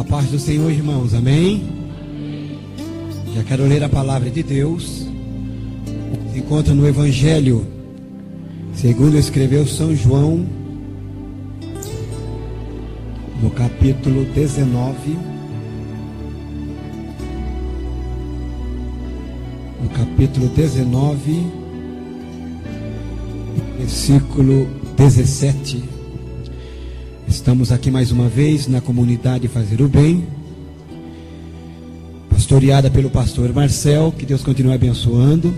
paz do Senhor, irmãos, amém? Já quero ler a palavra de Deus. Se encontra no Evangelho segundo escreveu São João, no capítulo 19. No capítulo 19, versículo 17. Estamos aqui mais uma vez na comunidade Fazer o Bem, pastoreada pelo pastor Marcel. Que Deus continue abençoando.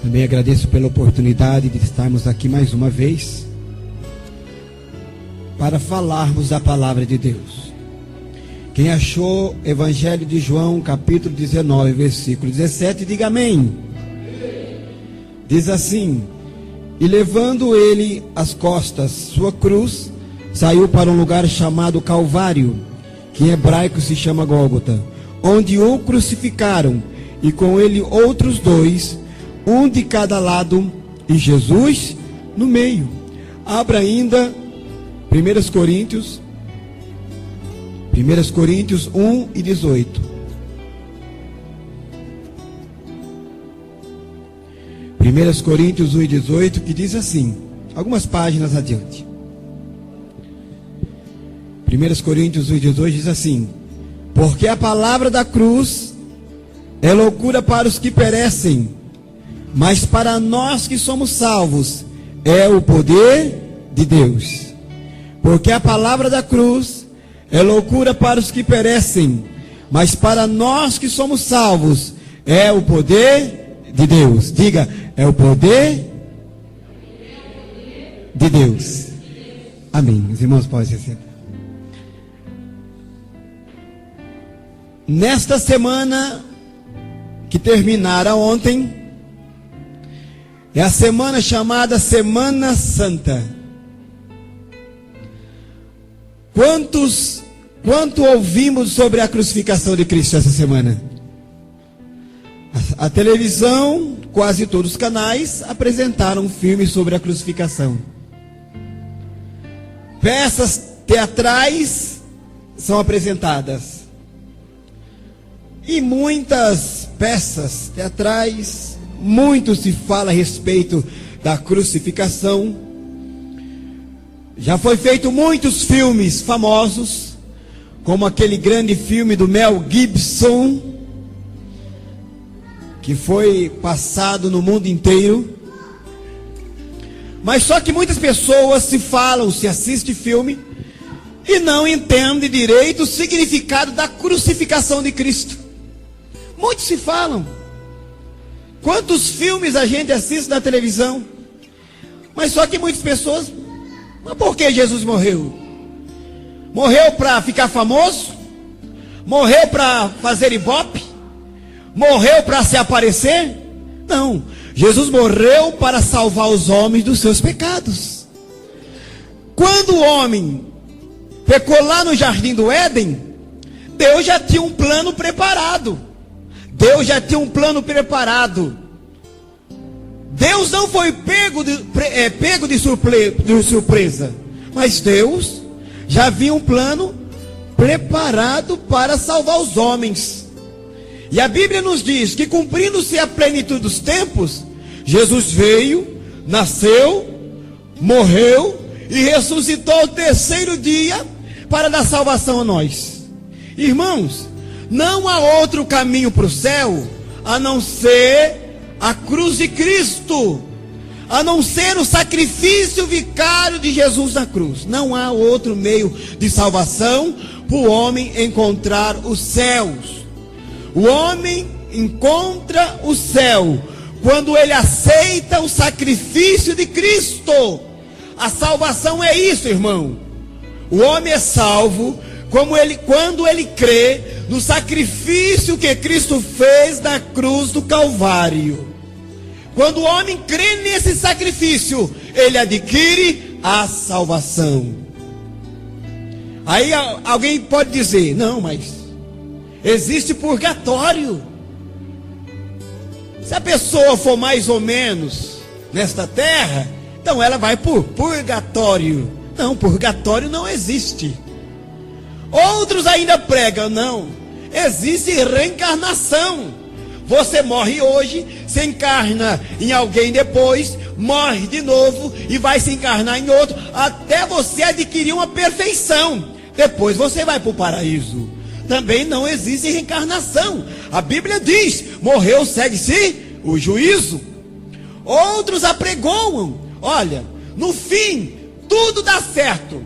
Também agradeço pela oportunidade de estarmos aqui mais uma vez para falarmos da palavra de Deus. Quem achou Evangelho de João, capítulo 19, versículo 17, diga amém. Diz assim: e levando ele às costas sua cruz, saiu para um lugar chamado Calvário, que em hebraico se chama Gólgota, onde o crucificaram, e com ele outros dois, um de cada lado, e Jesus no meio. Abra ainda 1 Coríntios 1 e 18. 1 Coríntios 1 e 18, que diz assim, algumas páginas adiante. 1 Coríntios 1 e 18 diz assim: porque a palavra da cruz é loucura para os que perecem, mas para nós que somos salvos é o poder de Deus. Porque a palavra da cruz é loucura para os que perecem, mas para nós que somos salvos é o poder de Deus. Diga, é o poder de Deus. Amém. Os irmãos podem se sentar. Nesta semana que terminara ontem, é a semana chamada Semana Santa. Quanto ouvimos sobre a crucificação de Cristo essa semana? A televisão, quase todos os canais apresentaram um filme sobre a crucificação. Peças teatrais são apresentadas. E muitas peças teatrais, muito se fala a respeito da crucificação. Já foi feito muitos filmes famosos, como aquele grande filme do Mel Gibson, que foi passado no mundo inteiro. Mas só que muitas pessoas se assistem filme e não entendem direito o significado da crucificação de Cristo. Muitos se falam. Quantos filmes a gente assiste na televisão? Mas só que muitas pessoas, mas por que Jesus morreu? Morreu para ficar famoso? Morreu para fazer ibope? Morreu para se aparecer? Não. Jesus morreu para salvar os homens dos seus pecados. Quando o homem pecou lá no jardim do Éden, Deus já tinha um plano preparado. Deus já tinha um plano preparado. Deus não foi pego de surpresa, mas Deus já havia um plano preparado para salvar os homens. E a Bíblia nos diz que, cumprindo-se a plenitude dos tempos, Jesus veio, nasceu, morreu e ressuscitou ao terceiro dia para dar salvação a nós. Irmãos, não há outro caminho para o céu a não ser a cruz de Cristo, a não ser o sacrifício vicário de Jesus na cruz. Não há outro meio de salvação para o homem encontrar os céus. O homem encontra o céu quando ele aceita o sacrifício de Cristo. A salvação é isso, irmão. O homem é salvo quando ele crê no sacrifício que Cristo fez na cruz do Calvário. Quando o homem crê nesse sacrifício, ele adquire a salvação. Aí alguém pode dizer: não, mas existe purgatório. Se a pessoa for mais ou menos nesta terra, então ela vai por purgatório. Não, purgatório não existe. Outros ainda pregam, não, existe reencarnação. Você morre hoje, se encarna em alguém depois, morre de novo e vai se encarnar em outro, até você adquirir uma perfeição. Depois você vai para o paraíso. Também não existe reencarnação. A Bíblia diz: morreu, segue-se o juízo. Outros apregoam: olha, no fim tudo dá certo.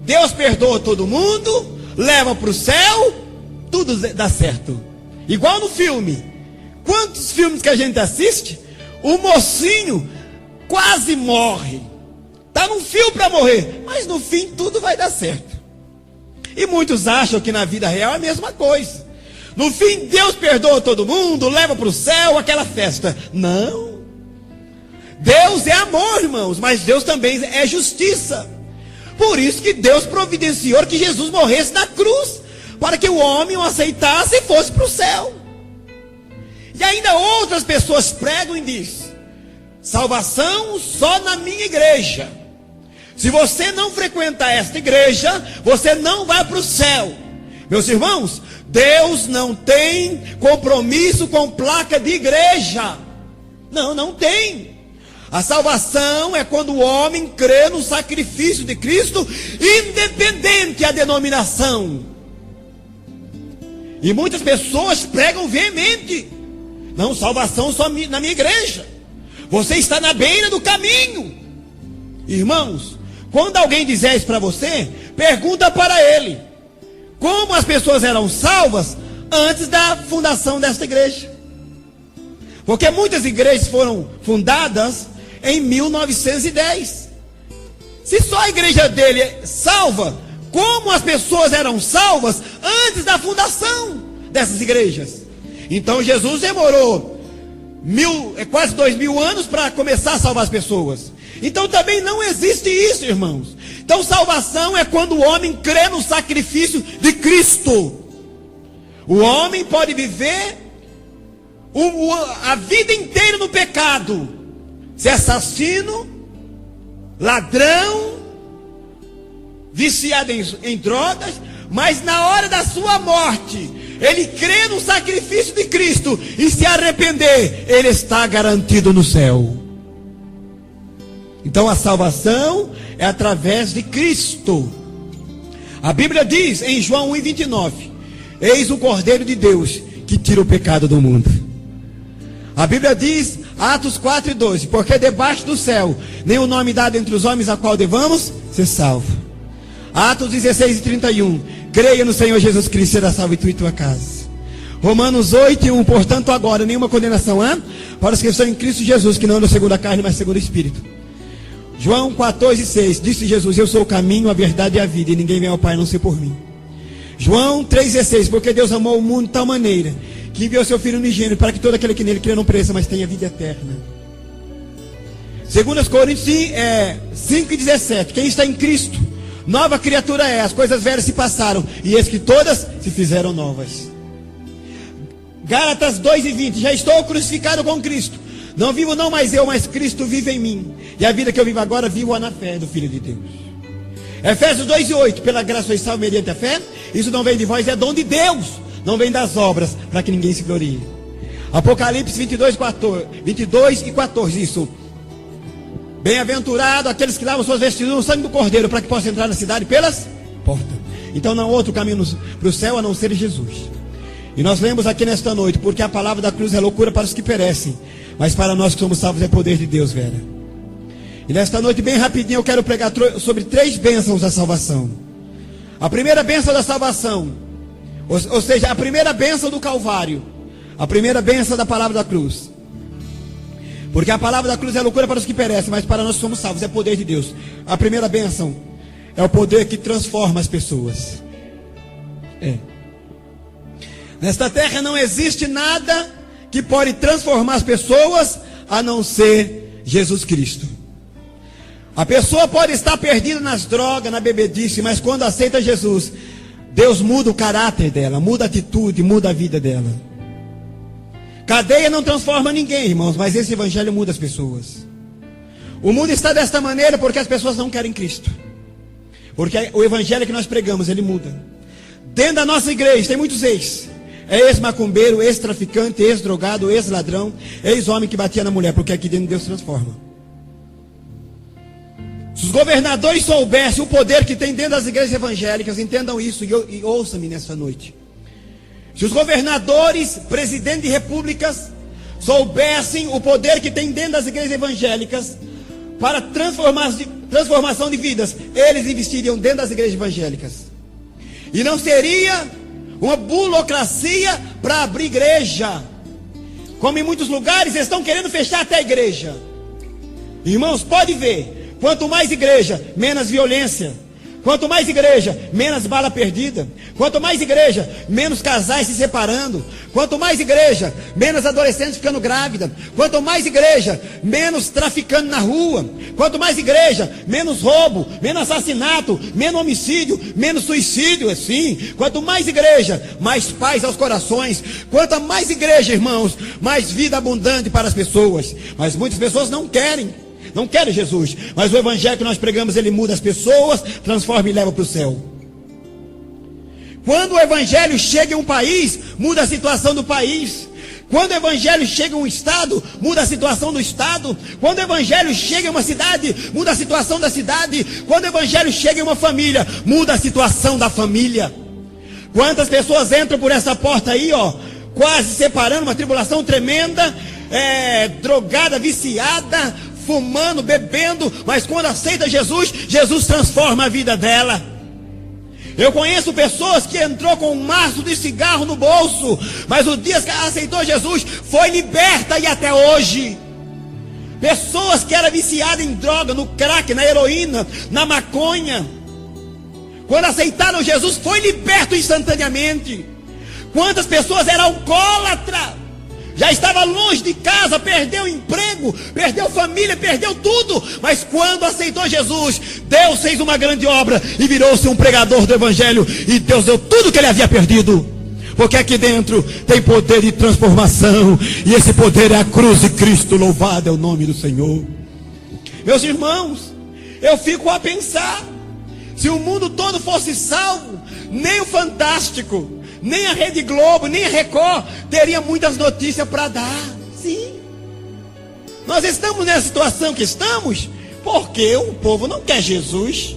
Deus perdoa todo mundo, leva para o céu, tudo dá certo. Igual no filme. Quantos filmes que a gente assiste, o mocinho quase morre, está num fio para morrer, mas no fim tudo vai dar certo. E muitos acham que na vida real é a mesma coisa. No fim Deus perdoa todo mundo, leva para o céu, aquela festa. Não. Deus é amor, irmãos, mas Deus também é justiça. Por isso que Deus providenciou que Jesus morresse na cruz, para que o homem o aceitasse e fosse para o céu. E ainda outras pessoas pregam e dizem: salvação só na minha igreja. Se você não frequentar esta igreja, você não vai para o céu. Meus irmãos, Deus não tem compromisso com placa de igreja. Não, não tem. A salvação é quando o homem crê no sacrifício de Cristo, independente da denominação. E muitas pessoas pregam veemente: não, salvação só na minha igreja. Você está na beira do caminho. Irmãos, quando alguém dizer isso para você, pergunta para ele: como as pessoas eram salvas antes da fundação desta igreja? Porque muitas igrejas foram fundadas em 1910. Se só a igreja dele é salva, como as pessoas eram salvas antes da fundação dessas igrejas? Então Jesus demorou quase 2000 anos para começar a salvar as pessoas. Então também não existe isso, irmãos. Então salvação é quando o homem crê no sacrifício de Cristo. O homem pode viver a vida inteira no pecado, ser assassino, ladrão, viciado em drogas, mas na hora da sua morte, ele crê no sacrifício de Cristo e se arrepender, ele está garantido no céu. Então a salvação é através de Cristo. A Bíblia diz em João 1:29: eis o Cordeiro de Deus que tira o pecado do mundo. A Bíblia diz, Atos 4:12: porque debaixo do céu nenhum nome dado entre os homens a qual devamos ser salvos. Atos 16:31: creia no Senhor Jesus Cristo, será salvo tu e tua casa. Romanos 8:1: portanto agora nenhuma condenação há para os que estão em Cristo Jesus, que não andam segundo a carne, mas segundo o Espírito. João 14:6: disse Jesus: eu sou o caminho, a verdade e a vida, e ninguém vem ao Pai a não ser por mim. João 3:16: porque Deus amou o mundo de tal maneira que enviou seu Filho unigênito, para que todo aquele que nele crê não pereça, mas tenha vida eterna. 2 Coríntios 5:17: quem está em Cristo, nova criatura é, as coisas velhas se passaram, e eis que todas se fizeram novas. Gálatas 2:20: já estou crucificado com Cristo, não vivo não mais eu, mas Cristo vive em mim, e a vida que eu vivo agora, vivo na fé do Filho de Deus. Efésios 2:8: pela graça sois salvos mediante a fé, isso não vem de vós, é dom de Deus, não vem das obras, para que ninguém se glorie. Apocalipse 22:14: isso: bem-aventurado aqueles que lavam suas vestiduras no sangue do Cordeiro, para que possam entrar na cidade pelas portas. Então não há outro caminho para o céu a não ser Jesus. E nós lemos aqui nesta noite: porque a palavra da cruz é loucura para os que perecem, mas para nós que somos salvos é poder de Deus, Vera. E nesta noite, bem rapidinho, eu quero pregar sobre 3 bênçãos da salvação. A primeira bênção da salvação, ou seja, a primeira bênção do Calvário, a primeira bênção da palavra da cruz. Porque a palavra da cruz é loucura para os que perecem, mas para nós que somos salvos é poder de Deus. A primeira bênção é o poder que transforma as pessoas. Nesta terra não existe nada que pode transformar as pessoas a não ser Jesus Cristo. A pessoa pode estar perdida nas drogas, na bebedice, mas quando aceita Jesus, Deus muda o caráter dela, muda a atitude, muda a vida dela. Cadeia não transforma ninguém, irmãos, mas esse evangelho muda as pessoas. O mundo está desta maneira porque as pessoas não querem Cristo. Porque o evangelho que nós pregamos, ele muda. Dentro da nossa igreja tem muitos ex. É ex-macumbeiro, ex-traficante, ex-drogado, ex-ladrão, ex-homem que batia na mulher. Porque aqui dentro Deus transforma. Se os governadores soubessem o poder que tem dentro das igrejas evangélicas, entendam isso e ouçam-me nessa noite. Se os governadores, presidentes de repúblicas, soubessem o poder que tem dentro das igrejas evangélicas para transformação de vidas, eles investiriam dentro das igrejas evangélicas. E não seria uma burocracia para abrir igreja. Como em muitos lugares eles estão querendo fechar até a igreja. Irmãos, pode ver. Quanto mais igreja, menos violência. Quanto mais igreja, menos bala perdida. Quanto mais igreja, menos casais se separando. Quanto mais igreja, menos adolescentes ficando grávidas. Quanto mais igreja, menos traficando na rua. Quanto mais igreja, menos roubo, menos assassinato, menos homicídio, menos suicídio, assim. Quanto mais igreja, mais paz aos corações. Quanto mais igreja, irmãos, mais vida abundante para as pessoas. Mas muitas pessoas não querem Jesus, mas o evangelho que nós pregamos, ele muda as pessoas, transforma e leva para o céu. Quando o evangelho chega em um país, muda a situação do país. Quando o evangelho chega em um estado, muda a situação do estado. Quando o evangelho chega em uma cidade, muda a situação da cidade. Quando o evangelho chega em uma família, muda a situação da família. Quantas pessoas entram por essa porta aí, quase separando, uma tribulação tremenda, drogada, viciada, fumando, bebendo, mas quando aceita Jesus, Jesus transforma a vida dela. Eu conheço pessoas que entrou com um maço de cigarro no bolso, mas o dia que aceitou Jesus, foi liberta e até hoje. Pessoas que eram viciadas em droga, no crack, na heroína, na maconha, quando aceitaram Jesus, foi liberto instantaneamente. Quantas pessoas eram alcoólatras, já estava longe de casa, perdeu o emprego, perdeu família, perdeu tudo. Mas quando aceitou Jesus, Deus fez uma grande obra e virou-se um pregador do evangelho. E Deus deu tudo que ele havia perdido. Porque aqui dentro tem poder de transformação. E esse poder é a cruz de Cristo. Louvado é o nome do Senhor. Meus irmãos, eu fico a pensar. Se o mundo todo fosse salvo, nem o Fantástico, nem a Rede Globo, nem a Record teria muitas notícias para dar. Sim. Nós estamos nessa situação que estamos porque o povo não quer Jesus.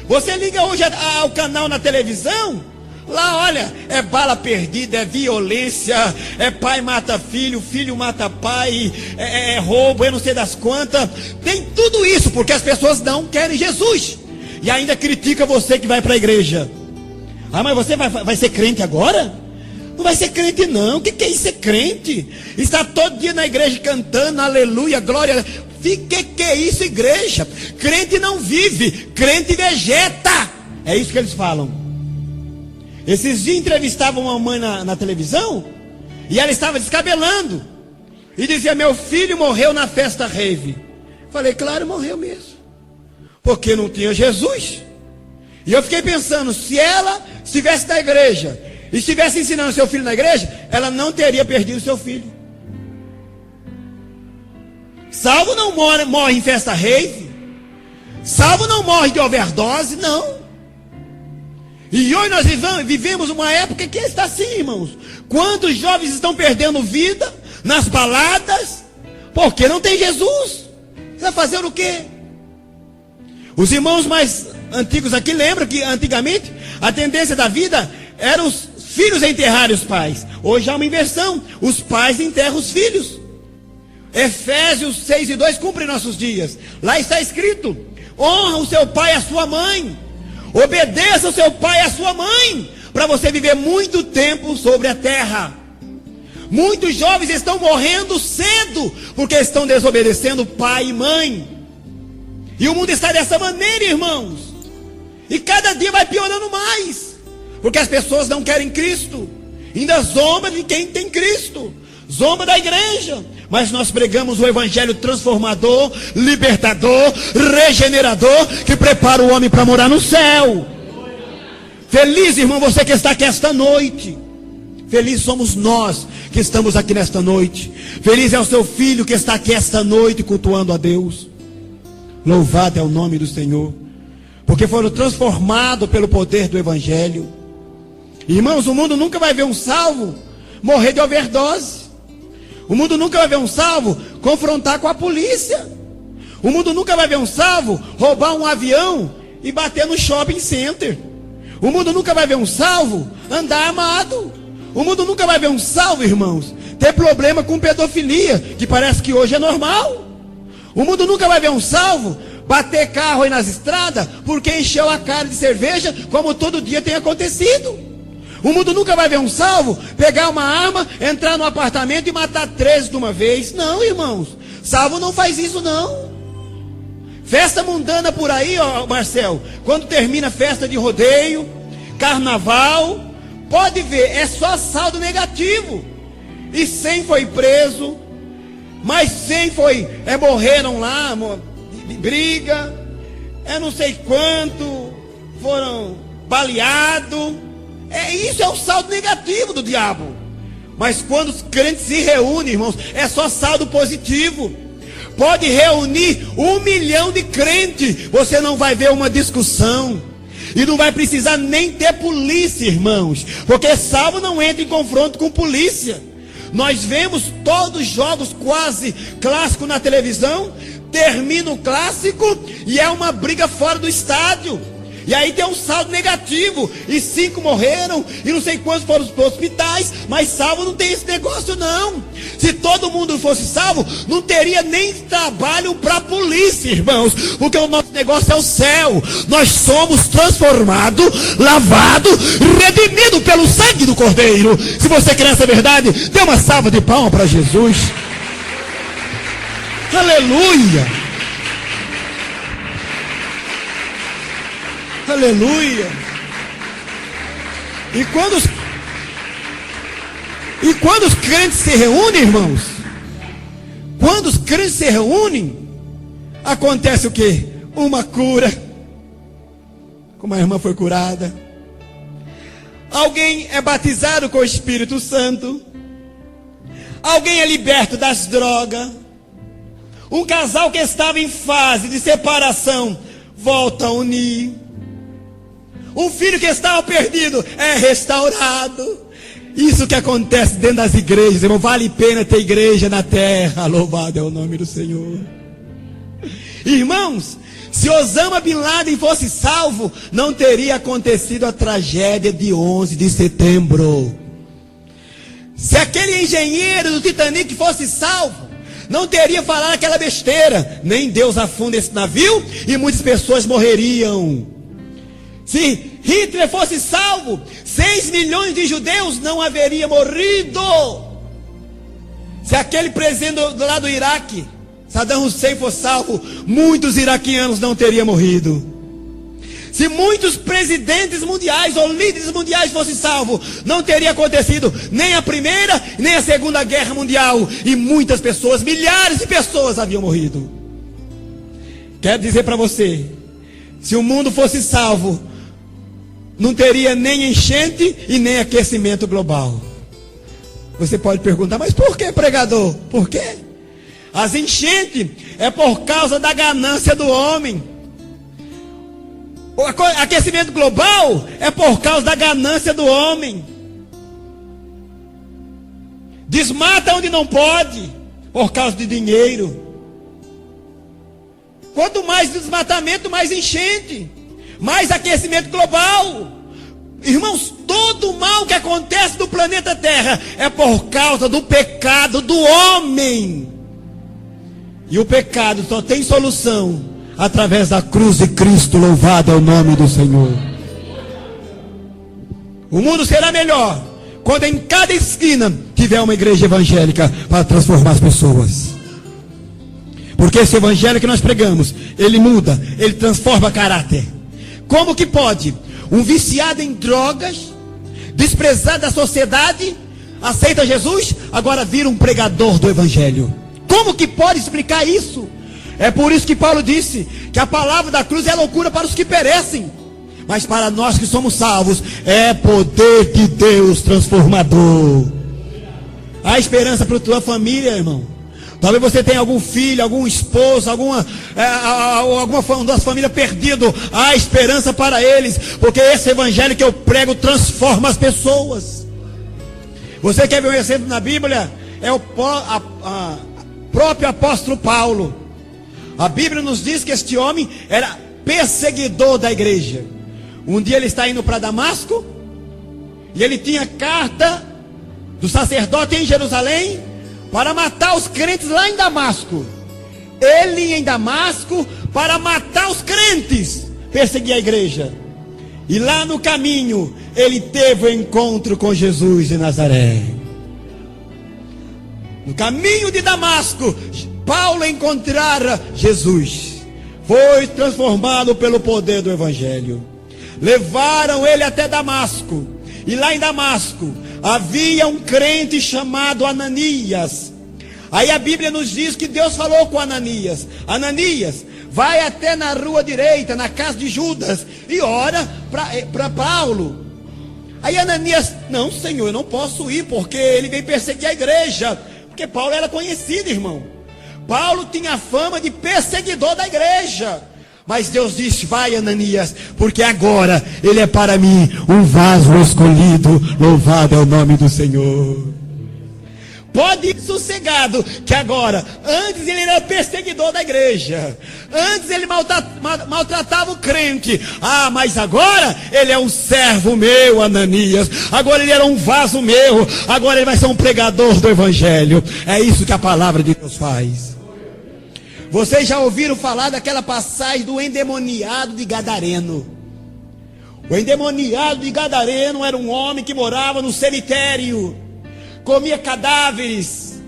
Você liga hoje ao canal na televisão, lá olha, é bala perdida, é violência, é pai mata filho, filho mata pai, é roubo, eu não sei das quantas. Tem tudo isso porque as pessoas não querem Jesus. E ainda critica você que vai para a igreja. Ah, mas você vai ser crente agora? Não vai ser crente não. O que é isso ser crente? Está todo dia na igreja cantando, aleluia, glória. Que é isso, igreja? Crente não vive, crente vegeta. É isso que eles falam. Esses dias entrevistavam uma mãe na televisão, e ela estava descabelando, e dizia, meu filho morreu na festa rave. Falei, claro, morreu mesmo, porque não tinha Jesus. E eu fiquei pensando, se ela estivesse na igreja e estivesse ensinando seu filho na igreja, ela não teria perdido seu filho. Salvo não morre em festa rave. Salvo não morre de overdose, não. E hoje nós vivemos uma época que está assim, irmãos. Quantos jovens estão perdendo vida nas baladas porque não tem Jesus? Você vai fazer o quê? Os irmãos mais antigos aqui lembram que antigamente a tendência da vida era os filhos enterrarem os pais. Hoje há uma inversão, os pais enterram os filhos. Efésios 6:2 cumpre nossos dias. Lá está escrito, honra o seu pai e a sua mãe, obedeça o seu pai e a sua mãe, para você viver muito tempo sobre a terra. Muitos jovens estão morrendo cedo porque estão desobedecendo pai e mãe. E o mundo está dessa maneira, irmãos. E cada dia vai piorando mais. Porque as pessoas não querem Cristo. Ainda zomba de quem tem Cristo. Zomba da igreja. Mas nós pregamos o evangelho transformador, libertador, regenerador, que prepara o homem para morar no céu. Feliz, irmão, você que está aqui esta noite. Feliz somos nós que estamos aqui nesta noite. Feliz é o seu filho que está aqui esta noite cultuando a Deus. Louvado é o nome do Senhor. porque foram transformados pelo poder do Evangelho. Irmãos, o mundo nunca vai ver um salvo morrer de overdose. O mundo nunca vai ver um salvo confrontar com a polícia. O mundo nunca vai ver um salvo roubar um avião e bater no shopping center. O mundo nunca vai ver um salvo andar armado. O mundo nunca vai ver um salvo, irmãos, ter problema com pedofilia, que parece que hoje é normal. O mundo nunca vai ver um salvo bater carro aí nas estradas porque encheu a cara de cerveja, como todo dia tem acontecido. O mundo nunca vai ver um salvo pegar uma arma, entrar no apartamento e matar 13 de uma vez. Não, irmãos, salvo não faz isso não. Festa mundana por aí, ó, Marcel, quando termina festa de rodeio, carnaval, pode ver, é só saldo negativo. E 100 foi preso, mais 100 morreram lá, de briga, não sei quanto, foram baleados. Isso é o saldo negativo do diabo. Mas quando os crentes se reúnem, irmãos, é só saldo positivo. Pode reunir 1 milhão de crentes, você não vai ver uma discussão. E não vai precisar nem ter polícia, irmãos, porque salvo não entra em confronto com polícia. Nós vemos todos os jogos quase clássicos na televisão, termina o clássico e é uma briga fora do estádio. E aí tem um saldo negativo, e 5 morreram, e não sei quantos foram para os hospitais, mas salvo não tem esse negócio não. Se todo mundo fosse salvo, não teria nem trabalho para a polícia, irmãos, porque o nosso negócio é o céu. Nós somos transformados, lavados, redimidos pelo sangue do Cordeiro. Se você quer essa verdade, dê uma salva de palmas para Jesus. Aleluia. Aleluia. E quando os crentes se reúnem, irmãos, quando os crentes se reúnem, acontece o quê? Uma cura. Como a irmã foi curada. Alguém é batizado com o Espírito Santo. Alguém é liberto das drogas. Um casal que estava em fase de separação volta a unir. Um filho que estava perdido é restaurado. Isso que acontece dentro das igrejas, irmão. Vale a pena ter igreja na terra. Louvado é o nome do Senhor. Irmãos, se Osama Bin Laden fosse salvo, não teria acontecido a tragédia de 11 de setembro. Se aquele engenheiro do Titanic fosse salvo, não teria falado aquela besteira. Nem Deus afunda esse navio e muitas pessoas morreriam. Se Hitler fosse salvo, 6 milhões de judeus não haveriam morrido. Se aquele presidente lá do Iraque, Saddam Hussein, fosse salvo, muitos iraquianos não teriam morrido. Se muitos presidentes mundiais ou líderes mundiais fossem salvos, não teria acontecido nem a primeira, nem a segunda guerra mundial. E muitas pessoas, milhares de pessoas haviam morrido. Quero dizer para você, se o mundo fosse salvo, não teria nem enchente e nem aquecimento global. Você pode perguntar, mas por que, pregador? Por quê? As enchentes é por causa da ganância do homem. O aquecimento global é por causa da ganância do homem. Desmata onde não pode, por causa de dinheiro. Quanto mais desmatamento, mais enchente, mais aquecimento global. Irmãos, todo o mal que acontece no planeta Terra é por causa do pecado do homem. E o pecado só tem solução através da cruz de Cristo. Louvado é o nome do Senhor. O mundo será melhor quando em cada esquina tiver uma igreja evangélica para transformar as pessoas. Porque esse evangelho que nós pregamos, ele muda, ele transforma caráter. Como que pode um viciado em drogas, desprezado da sociedade, aceita Jesus, agora vira um pregador do evangelho? Como que pode explicar isso? É por isso que Paulo disse que a palavra da cruz é loucura para os que perecem, mas para nós que somos salvos é poder de Deus transformador. Há esperança para a tua família, irmão. Talvez você tenha algum filho, algum esposo, alguma das famílias perdido. Há esperança para eles, porque esse evangelho que eu prego transforma as pessoas. Você quer ver um exemplo na Bíblia? É o próprio apóstolo Paulo. A Bíblia nos diz que este homem era perseguidor da igreja. Um dia ele está indo para Damasco, e ele tinha carta do sacerdote em Jerusalém para matar os crentes lá em Damasco. Ele em Damasco para matar os crentes, perseguir a igreja. E lá no caminho ele teve o encontro com Jesus de Nazaré. No caminho de Damasco, Paulo encontrara Jesus. Foi transformado pelo poder do evangelho. Levaram ele até Damasco. E lá em Damasco havia um crente chamado Ananias. Aí a Bíblia nos diz que Deus falou com Ananias: Ananias, vai até na rua direita, na casa de Judas, e ora para Paulo. Aí Ananias: não, Senhor, eu não posso ir, porque ele veio perseguir a igreja. Porque Paulo era conhecido, irmão. Paulo tinha fama de perseguidor da igreja. Mas Deus disse: vai, Ananias, porque agora ele é para mim um vaso escolhido. Louvado é o nome do Senhor. Pode ir sossegado, que agora, antes ele era perseguidor da igreja, antes ele maltratava o crente. Mas agora ele é um servo meu, Ananias. Agora ele era um vaso meu. Agora ele vai ser um pregador do evangelho. É isso que a palavra de Deus faz. Vocês já ouviram falar daquela passagem do endemoniado de Gadareno? O endemoniado de Gadareno era um homem que morava no cemitério, comia cadáveres.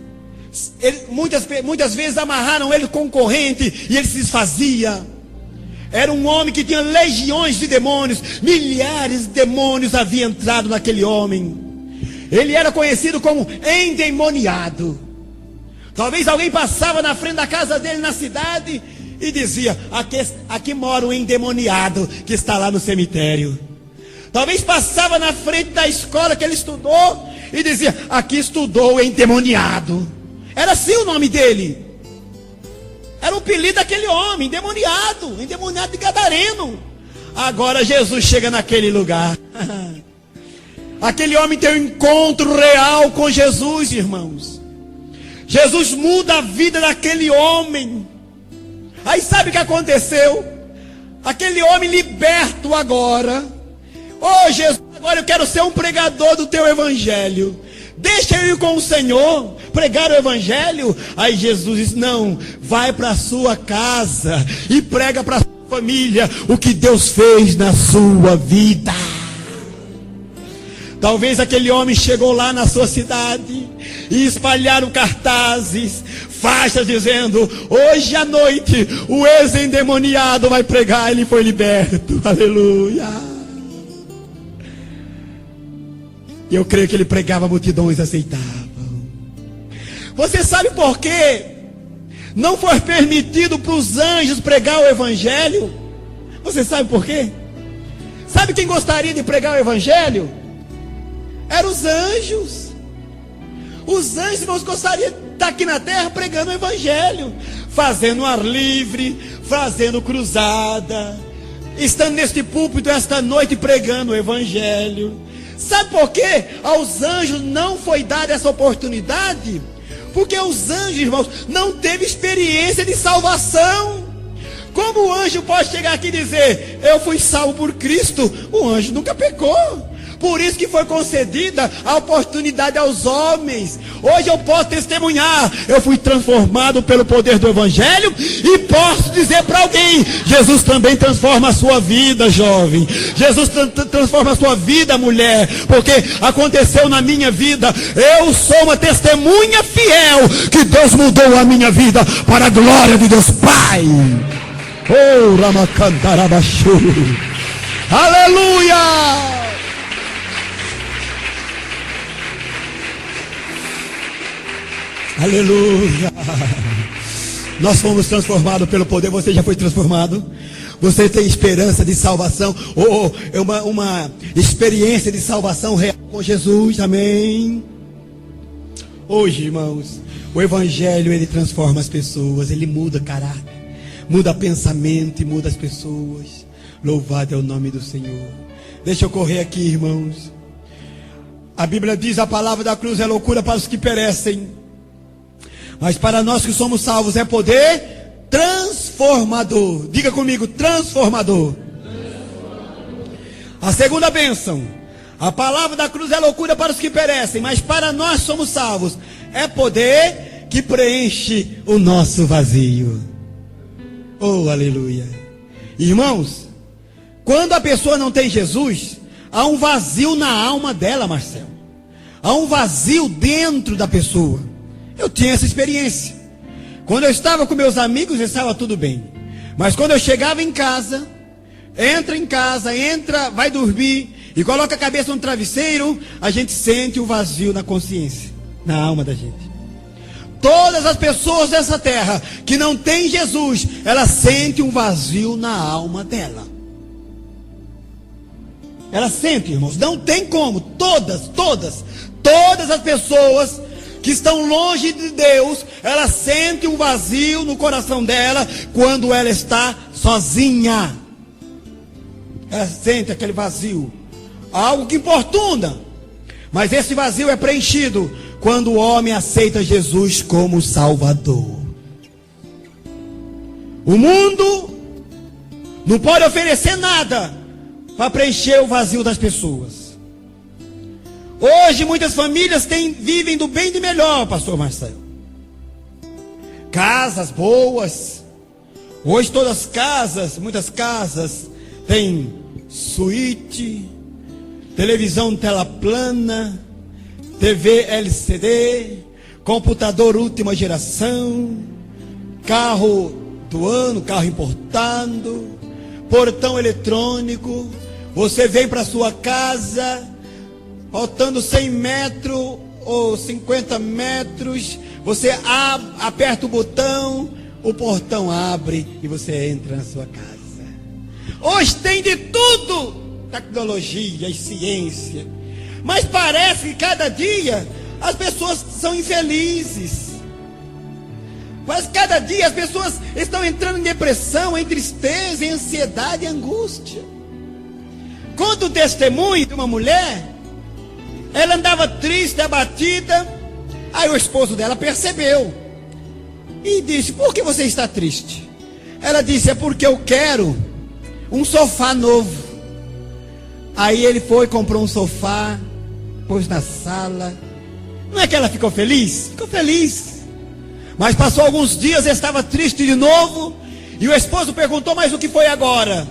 Muitas vezes amarraram ele com corrente e ele se desfazia. Era um homem que tinha legiões de demônios. Milhares de demônios haviam entrado naquele homem. Ele era conhecido como endemoniado. Talvez alguém passava na frente da casa dele na cidade e dizia: aqui mora um endemoniado que está lá no cemitério. Talvez passava na frente da escola que ele estudou e dizia: aqui estudou o endemoniado. Era assim o nome dele. Era o apelido daquele homem, endemoniado de Gadareno. Agora Jesus chega naquele lugar. Aquele homem tem um encontro real com Jesus, irmãos. Jesus muda a vida daquele homem. Aí sabe o que aconteceu? Aquele homem liberto agora. Jesus, agora eu quero ser um pregador do teu evangelho. Deixa eu ir com o Senhor, pregar o evangelho. Aí Jesus diz: não, vai para a sua casa e prega para a sua família o que Deus fez na sua vida. Talvez aquele homem chegou lá na sua cidade e espalharam cartazes, faixas dizendo: hoje à noite o ex-endemoniado vai pregar. Ele foi liberto, aleluia. E eu creio que ele pregava, multidões aceitavam. Você sabe por quê não foi permitido para os anjos pregar o evangelho? Você sabe por quê? Sabe quem gostaria de pregar o evangelho? Eram os anjos. Os anjos, irmãos, gostariam de estar aqui na terra pregando o evangelho, fazendo ar livre, fazendo cruzada, estando neste púlpito esta noite pregando o evangelho. Sabe por quê? Aos anjos não foi dada essa oportunidade? Porque os anjos, irmãos, não teve experiência de salvação. Como o anjo pode chegar aqui e dizer: eu fui salvo por Cristo? O anjo nunca pecou. Por isso que foi concedida a oportunidade aos homens. Hoje eu posso testemunhar: eu fui transformado pelo poder do evangelho. E posso dizer para alguém: Jesus também transforma a sua vida, jovem. Jesus transforma a sua vida, mulher. Porque aconteceu na minha vida. Eu sou uma testemunha fiel que Deus mudou a minha vida para a glória de Deus Pai. Oh, Ramacantarabashu. Aleluia! Aleluia. Nós fomos transformados pelo poder. Você já foi transformado? Você tem esperança de salvação? É uma experiência de salvação real com Jesus? Amém. Hoje, irmãos, o Evangelho, ele transforma as pessoas, ele muda caráter, muda pensamento e muda as pessoas. Louvado é o nome do Senhor. Deixa eu correr aqui, irmãos. A Bíblia diz: a palavra da cruz é loucura para os que perecem, mas para nós que somos salvos é poder transformador. Diga comigo: transformador. A segunda bênção: a palavra da cruz é loucura para os que perecem, mas para nós que somos salvos é poder que preenche o nosso vazio. Oh, aleluia. Irmãos, quando a pessoa não tem Jesus, há um vazio na alma dela, Marcelo. Há um vazio dentro da pessoa. Eu tinha essa experiência. Quando eu estava com meus amigos, estava tudo bem. Mas quando eu chegava em casa, entra, vai dormir e coloca a cabeça no travesseiro, a gente sente o vazio na consciência, na alma da gente. Todas as pessoas dessa terra que não têm Jesus, elas sentem um vazio na alma dela. Ela sente, irmãos, não tem como. Todas as pessoas que estão longe de Deus, ela sente um vazio no coração dela quando ela está sozinha. Ela sente aquele vazio, algo que importuna. Mas esse vazio é preenchido quando o homem aceita Jesus como Salvador. O mundo não pode oferecer nada para preencher o vazio das pessoas. Hoje muitas famílias vivem do bem e do melhor, pastor Marcelo. Casas boas. Hoje muitas casas têm suíte, televisão tela plana, TV LCD, computador última geração, carro do ano, carro importado, portão eletrônico. Você vem para sua casa, faltando 100 metros ou 50 metros, você aperta o botão, o portão abre e você entra na sua casa. Hoje tem de tudo, tecnologia e ciência, mas parece que cada dia as pessoas são infelizes. Mas cada dia as pessoas estão entrando em depressão, em tristeza, em ansiedade e angústia. Conta o testemunho de uma mulher. Ela andava triste, abatida. Aí o esposo dela percebeu e disse: por que você está triste? Ela disse: é porque eu quero um sofá novo. Aí ele foi, comprou um sofá, pôs na sala. Não é que ela ficou feliz? Ficou feliz. Mas passou alguns dias, estava triste de novo. E o esposo perguntou: mas o que foi agora?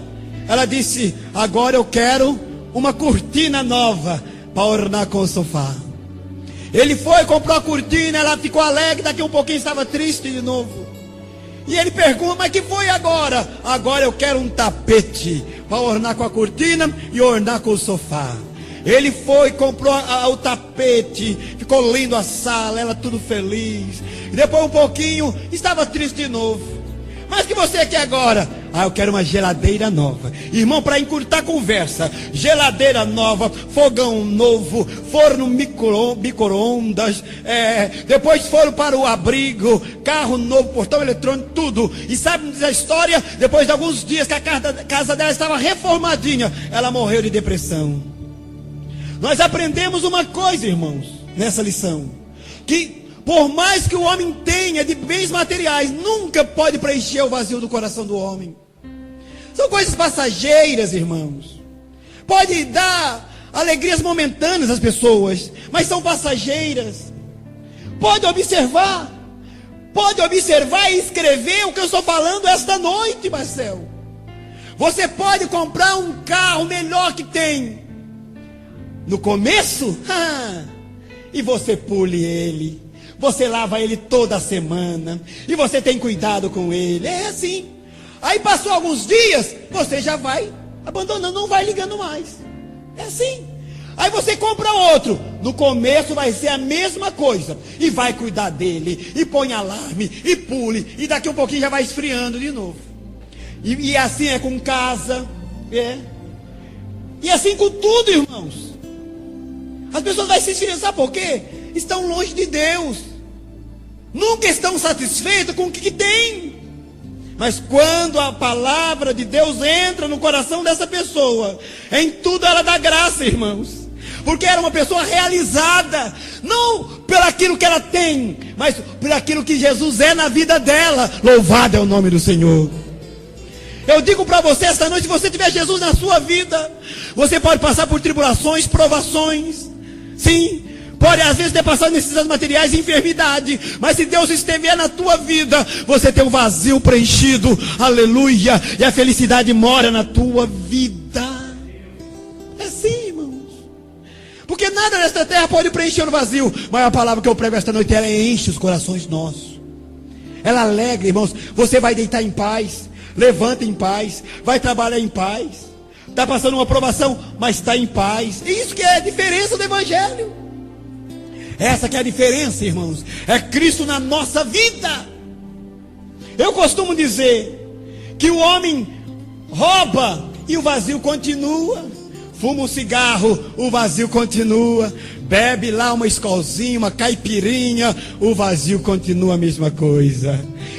Ela disse: agora eu quero uma cortina nova para ornar com o sofá. Ele foi, comprou a cortina, ela ficou alegre, daqui a um pouquinho estava triste de novo. E ele pergunta: mas que foi agora? Agora eu quero um tapete para ornar com a cortina e ornar com o sofá. Ele foi, comprou o tapete, ficou lindo a sala, ela tudo feliz. E depois um pouquinho, estava triste de novo. Mas o que você quer agora? Eu quero uma geladeira nova. Irmão, para encurtar a conversa, geladeira nova, fogão novo, forno micro-ondas, depois foram para o abrigo, carro novo, portão eletrônico, tudo. E sabe a história? Depois de alguns dias que a casa dela estava reformadinha, ela morreu de depressão. Nós aprendemos uma coisa, irmãos, nessa lição: que por mais que o homem tenha de bens materiais, nunca pode preencher o vazio do coração do homem. São coisas passageiras, irmãos. Pode dar alegrias momentâneas às pessoas, mas são passageiras. Pode observar e escrever o que eu estou falando esta noite, Marcelo. Você pode comprar um carro melhor que tem no começo, e você pule ele, você lava ele toda semana, e você tem cuidado com ele. É assim. Aí passou alguns dias, você já vai abandonando, não vai ligando mais. É assim. Aí você compra outro. No começo vai ser a mesma coisa, e vai cuidar dele, e põe alarme, e pule, e daqui a um pouquinho já vai esfriando de novo. E assim é com casa, e assim com tudo, irmãos. As pessoas vão se esfriando, sabe por quê? estão longe de Deus. Nunca estão satisfeitos com o que tem. Mas quando a palavra de Deus entra no coração dessa pessoa, em tudo ela dá graça, irmãos. Porque era uma pessoa realizada, não pelo aquilo que ela tem, mas pelo aquilo que Jesus é na vida dela. Louvado é o nome do Senhor. Eu digo para você esta noite, se você tiver Jesus na sua vida, você pode passar por tribulações, provações, sim, pode às vezes ter passado necessidades materiais e enfermidade, mas se Deus estiver na tua vida, você tem um vazio preenchido, aleluia, e a felicidade mora na tua vida. É assim, irmãos, porque nada nesta terra pode preencher o vazio, mas a palavra que eu prego esta noite, ela enche os corações nossos, ela alegra, irmãos. Você vai deitar em paz, levanta em paz, vai trabalhar em paz, está passando uma provação, mas está em paz. Isso que é a diferença do Evangelho. Essa que é a diferença, irmãos. É Cristo na nossa vida. Eu costumo dizer que o homem rouba e o vazio continua. Fuma um cigarro, o vazio continua. Bebe lá uma escolzinha, uma caipirinha, o vazio continua a mesma coisa.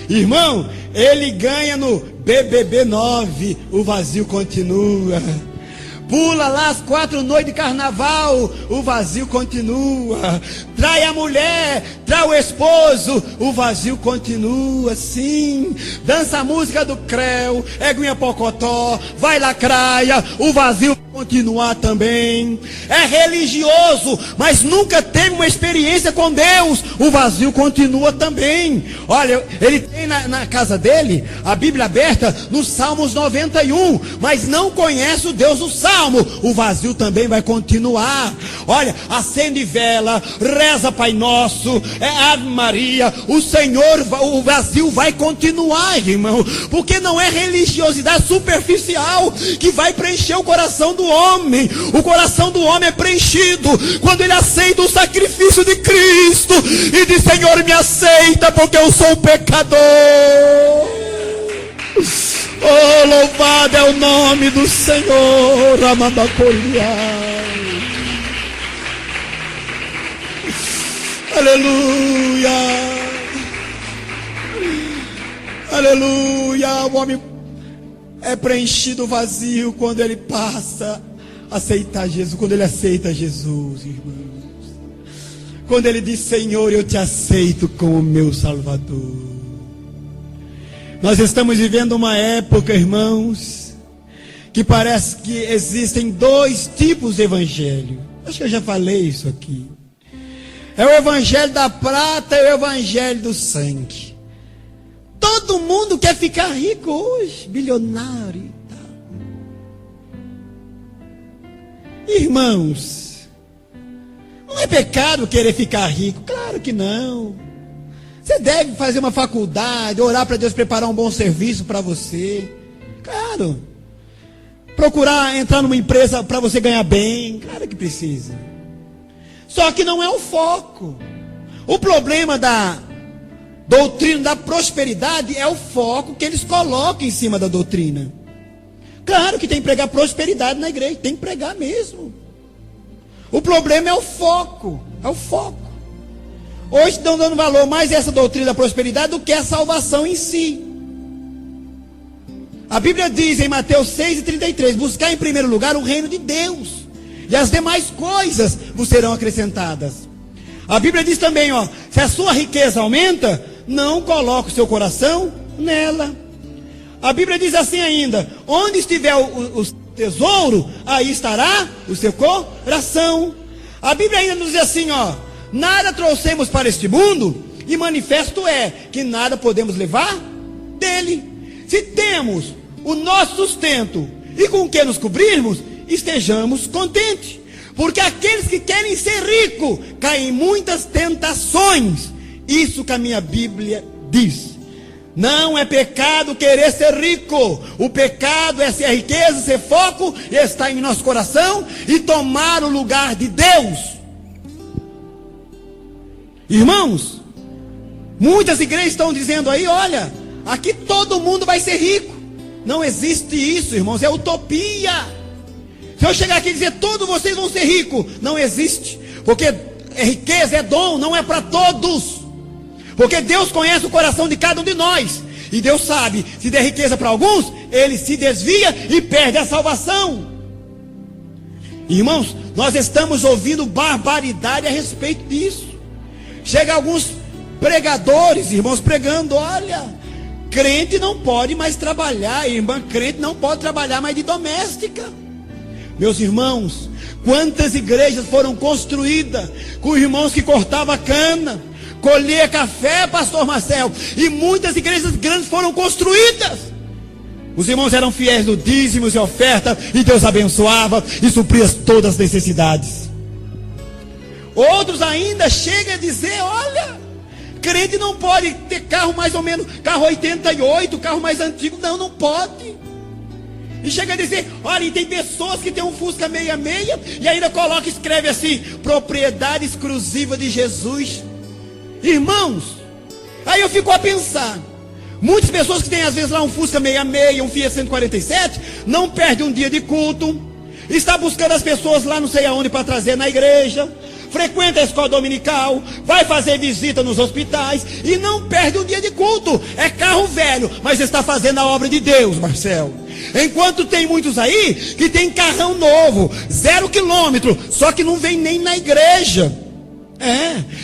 Irmão, ele ganha no BBB 9, o vazio continua. Pula lá as 4 noites de carnaval, o vazio continua. Trai a mulher, trai o esposo, o vazio continua, sim. Dança a música do creu, Eguinha Pocotó, vai lacraia, o vazio continuar também. É religioso, mas nunca teve uma experiência com Deus, o vazio continua também. Olha, ele tem na casa dele a Bíblia aberta nos Salmos 91, mas não conhece o Deus do Salmo, o vazio também vai continuar. Olha, acende vela, reza Pai Nosso, Ave Maria, o Senhor, o vazio vai continuar, irmão, porque não é religiosidade superficial que vai preencher o coração do homem. O coração do homem é preenchido quando ele aceita o sacrifício de Cristo e diz: Senhor, me aceita porque eu sou pecador. Oh, louvado é o nome do Senhor. Aleluia, aleluia. O homem é preenchido vazio quando ele passa a aceitar Jesus, quando ele aceita Jesus, irmãos. Quando ele diz: Senhor, eu te aceito como meu Salvador. Nós estamos vivendo uma época, irmãos, que parece que existem 2 tipos de evangelho. Acho que eu já falei isso aqui. É o evangelho da prata e o evangelho do sangue. Todo mundo quer ficar rico hoje, bilionário e tal. Irmãos, não é pecado querer ficar rico? Claro que não. Você deve fazer uma faculdade, orar para Deus preparar um bom serviço para você. Claro. Procurar entrar numa empresa para você ganhar bem. Claro que precisa. Só que não é o foco. O problema da doutrina da prosperidade é o foco que eles colocam em cima da doutrina. Claro que tem que pregar prosperidade na igreja, tem que pregar mesmo. O problema é o foco, é o foco. Hoje estão dando valor mais a essa doutrina da prosperidade do que a salvação em si. A Bíblia diz em Mateus 6:33, buscar em primeiro lugar o reino de Deus, e as demais coisas vos serão acrescentadas. A Bíblia diz também, se a sua riqueza aumenta, não coloque o seu coração nela. A Bíblia diz assim ainda: onde estiver o tesouro, aí estará o seu coração. A Bíblia ainda nos diz assim, nada trouxemos para este mundo, e manifesto é que nada podemos levar dele. Se temos o nosso sustento e com o que nos cobrirmos, estejamos contentes. Porque aqueles que querem ser ricos caem em muitas tentações. Isso que a minha Bíblia diz. Não é pecado querer ser rico. O pecado é ser riqueza, ser foco, estar em nosso coração e tomar o lugar de Deus. Irmãos, muitas igrejas estão dizendo aí, olha, aqui todo mundo vai ser rico. Não existe isso, irmãos, é utopia. Se eu chegar aqui e dizer, todos vocês vão ser ricos, não existe. Porque riqueza é dom, não é para todos. Porque Deus conhece o coração de cada um de nós. E Deus sabe, se der riqueza para alguns, ele se desvia e perde a salvação. Irmãos, nós estamos ouvindo barbaridade a respeito disso. Chega alguns pregadores, irmãos, pregando: olha, crente não pode mais trabalhar, irmã, crente não pode trabalhar mais de doméstica. Meus irmãos, quantas igrejas foram construídas com irmãos que cortavam cana, colher café, pastor Marcel, e muitas igrejas grandes foram construídas. Os irmãos eram fiéis no dízimos e oferta, e Deus abençoava e supria todas as necessidades. Outros ainda chegam a dizer: olha, crente não pode ter carro mais ou menos, carro 88, carro mais antigo, não pode. E chega a dizer: olha, e tem pessoas que tem um Fusca 66 e ainda coloca, escreve assim: propriedade exclusiva de Jesus. Irmãos, aí eu fico a pensar, muitas pessoas que têm às vezes lá um Fusca 66, um Fiat 147, não perde um dia de culto, está buscando as pessoas lá não sei aonde para trazer na igreja, frequenta a escola dominical, vai fazer visita nos hospitais e não perde um dia de culto. É carro velho, mas está fazendo a obra de Deus, Marcel. Enquanto tem muitos aí que tem carrão novo, 0 quilômetro, só que não vem nem na igreja.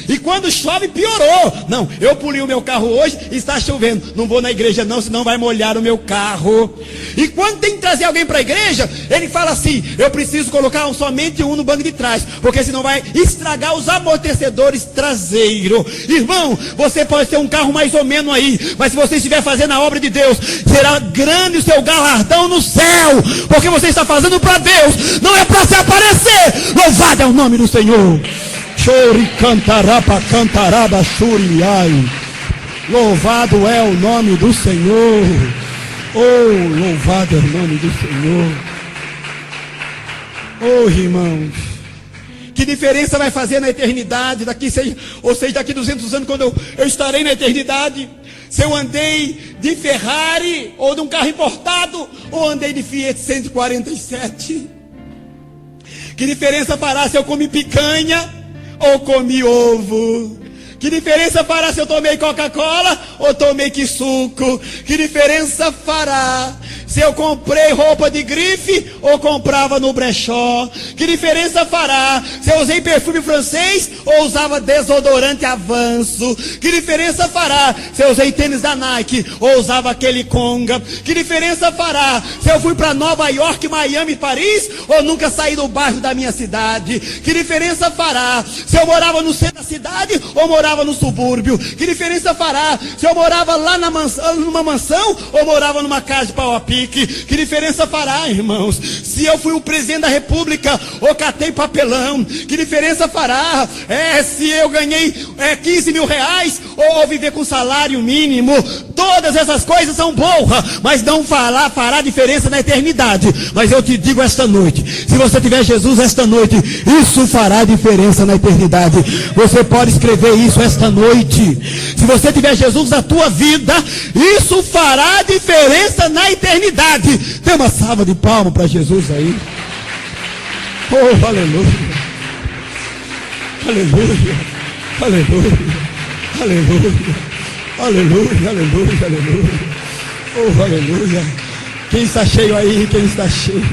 E quando chove piorou. Não, eu pulei o meu carro hoje, está chovendo, não vou na igreja não, senão vai molhar o meu carro. E quando tem que trazer alguém para a igreja, ele fala assim: eu preciso colocar somente um no banco de trás, porque senão vai estragar os amortecedores traseiros. Irmão, você pode ter um carro mais ou menos aí, mas se você estiver fazendo a obra de Deus, será grande o seu galardão no céu, porque você está fazendo para Deus, não é para se aparecer. Louvado é o nome do Senhor. Chori cantarapa cantaraba churiai. Louvado é o nome do Senhor. Oh, louvado é o nome do Senhor. Oh, irmãos, que diferença vai fazer na eternidade, daqui daqui 200 anos, quando eu estarei na eternidade, se eu andei de Ferrari ou de um carro importado, ou andei de Fiat 147? Que diferença fará se eu comi picanha ou comi ovo? Que diferença fará se eu tomei Coca-Cola ou tomei que suco? Que diferença fará se eu comprei roupa de grife ou comprava no brechó? Que diferença fará se eu usei perfume francês ou usava desodorante Avanço? Que diferença fará se eu usei tênis da Nike ou usava aquele Conga? Que diferença fará se eu fui para Nova York, Miami, Paris ou nunca saí do bairro da minha cidade? Que diferença fará se eu morava no centro da cidade ou morava no subúrbio? Que diferença fará se eu morava lá numa mansão ou morava numa casa de pau a pique? Que diferença fará, irmãos, se eu fui o presidente da república ou catei papelão? Que diferença fará se eu ganhei 15 mil reais ou viver com salário mínimo? Todas essas coisas são boas, mas não fará diferença na eternidade. Mas eu te digo esta noite, se você tiver Jesus esta noite, isso fará diferença na eternidade. Você pode escrever isso esta noite. Se você tiver Jesus na tua vida, isso fará diferença na eternidade. Dê uma salva de palmas para Jesus aí. Oh, aleluia. Aleluia. Aleluia. Aleluia. Aleluia, aleluia, aleluia. Oh, aleluia. Quem está cheio aí? Quem está cheio?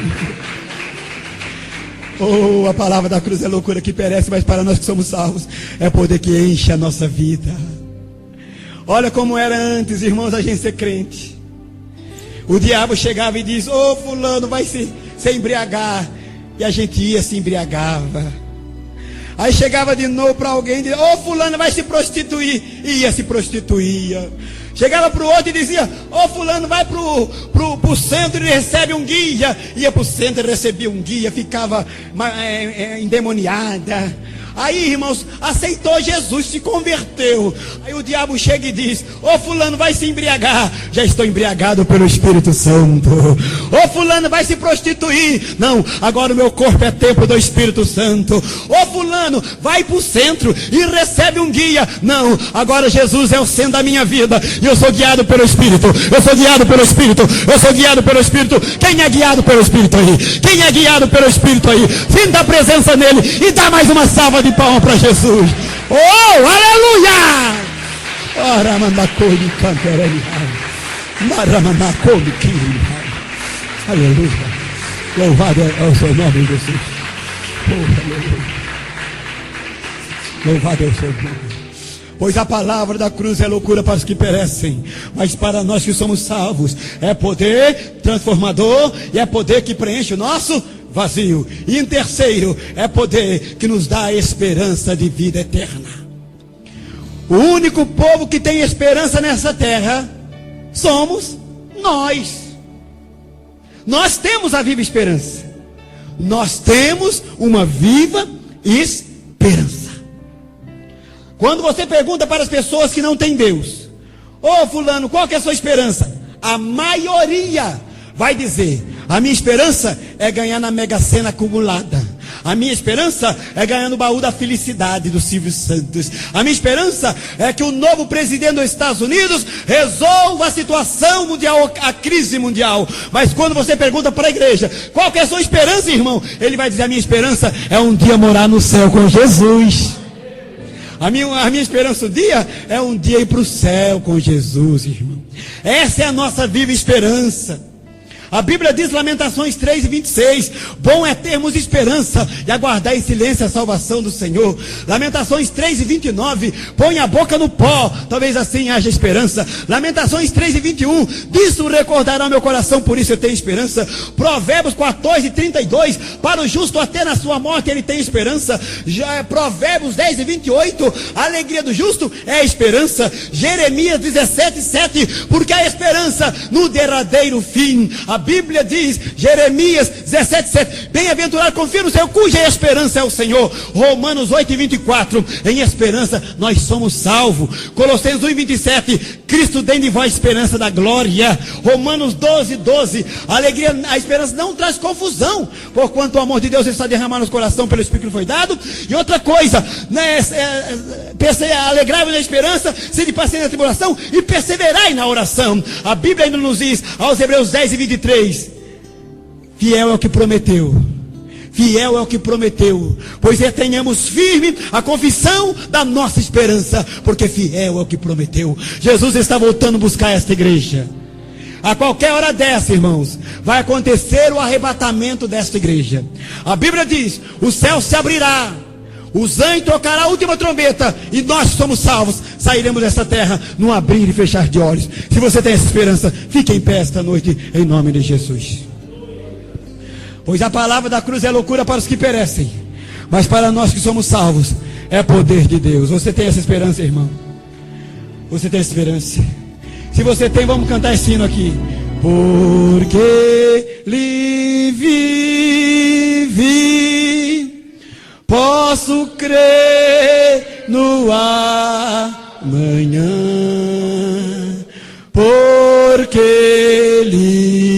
Oh, a palavra da cruz é loucura que perece, mas para nós que somos salvos, é poder que enche a nossa vida. Olha como era antes, irmãos, a gente ser crente. O diabo chegava e diz: ô fulano, vai se embriagar. E a gente ia, se embriagava. Aí chegava de novo para alguém e dizia: ô fulano, vai se prostituir. E ia, se prostituía. Chegava para o outro e dizia: ô fulano, vai pro centro e recebe um guia. Ia para o centro e recebia um guia. Ficava endemoniada. Aí, irmãos, aceitou Jesus, se converteu. Aí o diabo chega e diz: ô fulano, vai se embriagar. Já estou embriagado pelo Espírito Santo. Ô fulano, vai se prostituir. Não, agora o meu corpo é templo do Espírito Santo. Ô fulano, vai para o centro e recebe um guia. Não, agora Jesus é o centro da minha vida. E eu sou guiado pelo Espírito. Eu sou guiado pelo Espírito. Eu sou guiado pelo Espírito. Quem é guiado pelo Espírito aí? Quem é guiado pelo Espírito aí? Sinta a presença nele e dá mais uma salva de de palmas para Jesus. Oh, aleluia! Ora, mandacoi, cantarei. Maramanacoi, aleluia. Louvado é o seu nome, Jesus. Oh, aleluia. Louvado é o seu nome. Pois a palavra da cruz é loucura para os que perecem, mas para nós que somos salvos é poder transformador e é poder que preenche o nosso vazio. E em terceiro, é poder que nos dá a esperança de vida eterna. O único povo que tem esperança nessa terra somos nós. Nós temos a viva esperança. Nós temos uma viva esperança. Quando você pergunta para as pessoas que não têm Deus: ô fulano, qual que é a sua esperança? A maioria vai dizer: a minha esperança é ganhar na Mega Sena acumulada. A minha esperança é ganhar no baú da felicidade do Silvio Santos. A minha esperança é que o novo presidente dos Estados Unidos resolva a situação mundial, a crise mundial. Mas quando você pergunta para a igreja: qual que é a sua esperança, irmão? Ele vai dizer: a minha esperança é um dia morar no céu com Jesus. A minha esperança um dia é um dia ir para o céu com Jesus, irmão. Essa é a nossa viva esperança. A Bíblia diz, Lamentações 3:26, bom é termos esperança e aguardar em silêncio a salvação do Senhor. Lamentações 3:29, põe a boca no pó, talvez assim haja esperança. Lamentações 3:21, disso recordará meu coração, por isso eu tenho esperança. Provérbios 14:32, para o justo até na sua morte ele tem esperança. Provérbios 10:28, a alegria do justo é a esperança. Jeremias 17:7, porque a esperança no derradeiro fim. A Bíblia diz, Jeremias 17:7, bem-aventurado, confia no Senhor, cuja esperança é o Senhor. Romanos 8:24, em esperança nós somos salvos. Colossenses 1:27, Cristo tem de vós esperança da glória. Romanos 12:12, a alegria, a esperança não traz confusão, porquanto o amor de Deus está derramado no coração pelo Espírito que foi dado. E outra coisa, né, alegrai-vos na esperança, sede paciente na tribulação e perseverai na oração. A Bíblia ainda nos diz, aos Hebreus 10:23, fiel é o que prometeu. Fiel é o que prometeu, pois retenhamos firme a confissão da nossa esperança, porque fiel é o que prometeu. Jesus está voltando buscar esta igreja. A qualquer hora dessa, irmãos, vai acontecer o arrebatamento desta igreja. A Bíblia diz, o céu se abrirá, os anjos tocarão a última trombeta, e nós somos salvos, sairemos desta terra num abrir e fechar de olhos. Se você tem essa esperança, fique em pé esta noite, em nome de Jesus. Pois a palavra da cruz é loucura para os que perecem, mas para nós que somos salvos, é poder de Deus. Você tem essa esperança, irmão? Você tem essa esperança? Se você tem, vamos cantar esse hino aqui. Porque Ele vive, posso crer no amanhã, porque Ele